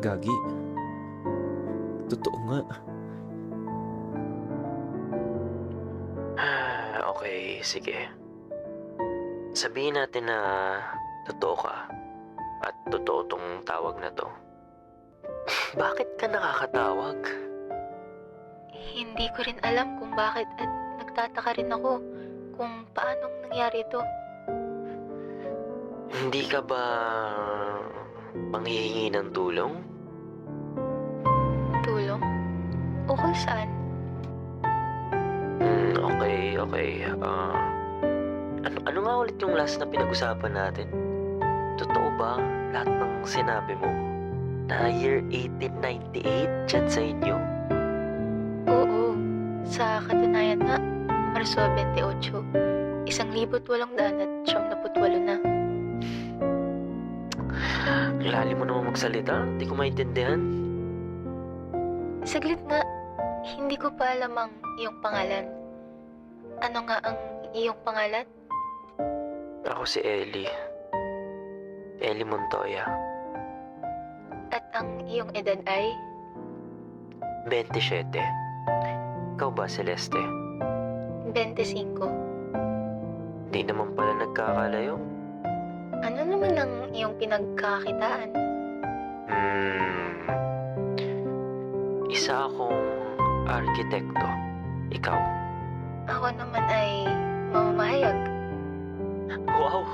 Gagi. Totoo nga. Okay, sige. Sabihin natin na totoo ka at totoo tong tawag na to. Bakit ka nakakatawag? Hindi ko rin alam kung bakit at nagtataka rin ako kung paanong nangyari ito. Hindi ka ba manghihingi ng tulong? Tulong? Ukol saan? Okay. Ano nga ulit yung last na pinag-usapan natin? Totoo ba lahat ng sinabi mo na year 1898 dyan sa inyo? Oo. Sa katunayan nga, Marso 28, 1898 na. Ang lalim mo naman magsalita, hindi ko maintindihan. Saglit nga, hindi ko pa alam ang iyong pangalan. Ano nga ang iyong pangalan? Ako si Ellie. Ellie Montoya. At ang iyong edad ay? 27. Ikaw ba, Celeste? 25. Di naman pala nagkakalayo. Ano naman ang iyong pinagkakitaan? Isa akong arkitekto. Ikaw? Ako naman ay mamamahayag. Wow!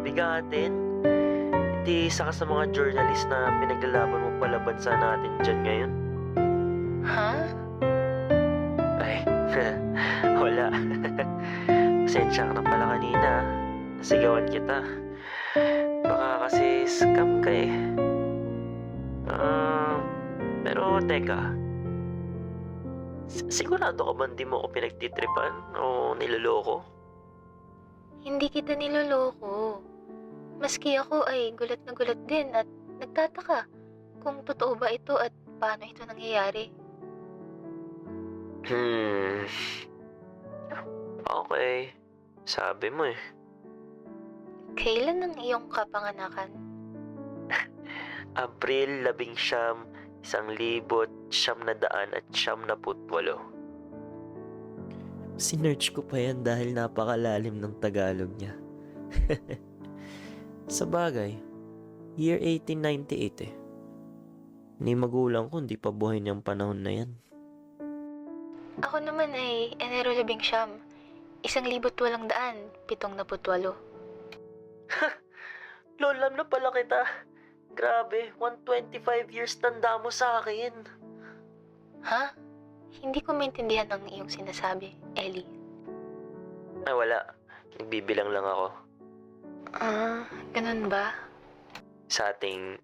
Bigatin! Hindi isa ka sa mga journalist na pinaglalaban mo pala bansa natin dyan ngayon. Ha? Ay, wala. Pasensya ka na pala kanina. Nasigawan kita. Baka kasi scam ka eh. Pero teka. Sigurado ka ba hindi mo ako pinagtitripan o niloloko? Hindi kita niloloko. Maski ako ay gulat na gulat din at nagtataka kung totoo ba ito at paano ito nangyayari. Okay. Sabi mo eh. Kailan ang iyong kapanganakan? Abril 11, 1998. Sinearch ko pa yan dahil napakalalim ng Tagalog niya. Sa bagay, year 1898 eh. Ni magulang ko hindi pa buhay niyang panahon na yan. Ako naman ay Enero 11, 1878. Lolam na pala kita. Grabe, 125 years tanda mo sa akin. Ha? Hindi ko maintindihan ang iyong sinasabi, Ellie. Ay wala, nagbibilang lang ako. Ganun ba? Sa ating...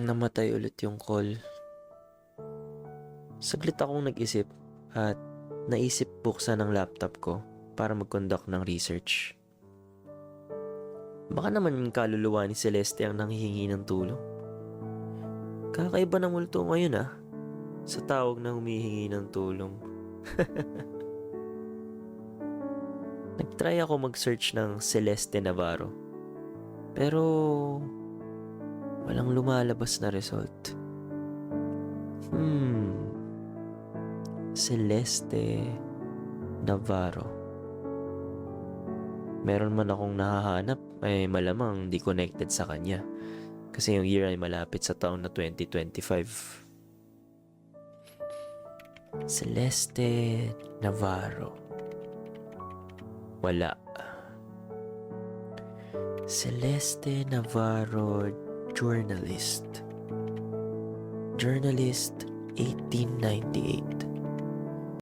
Namatay ulit yung call. Saglit akong nag-isip at naisip buksan ang laptop ko para mag-conduct ng research. Baka naman kaluluwa ni Celeste ang nanghihingi ng tulong. Kakaiba ng multo ngayon sa tawag na humihingi ng tulong. Nag-try ako mag-search ng Celeste Navarro. Pero walang lumalabas na result. Celeste Navarro. Meron man akong nahahanap, ay malamang di connected sa kanya. Kasi yung year ay malapit sa taon na 2025. Celeste Navarro. Wala. Celeste Navarro, journalist. Journalist, 1898.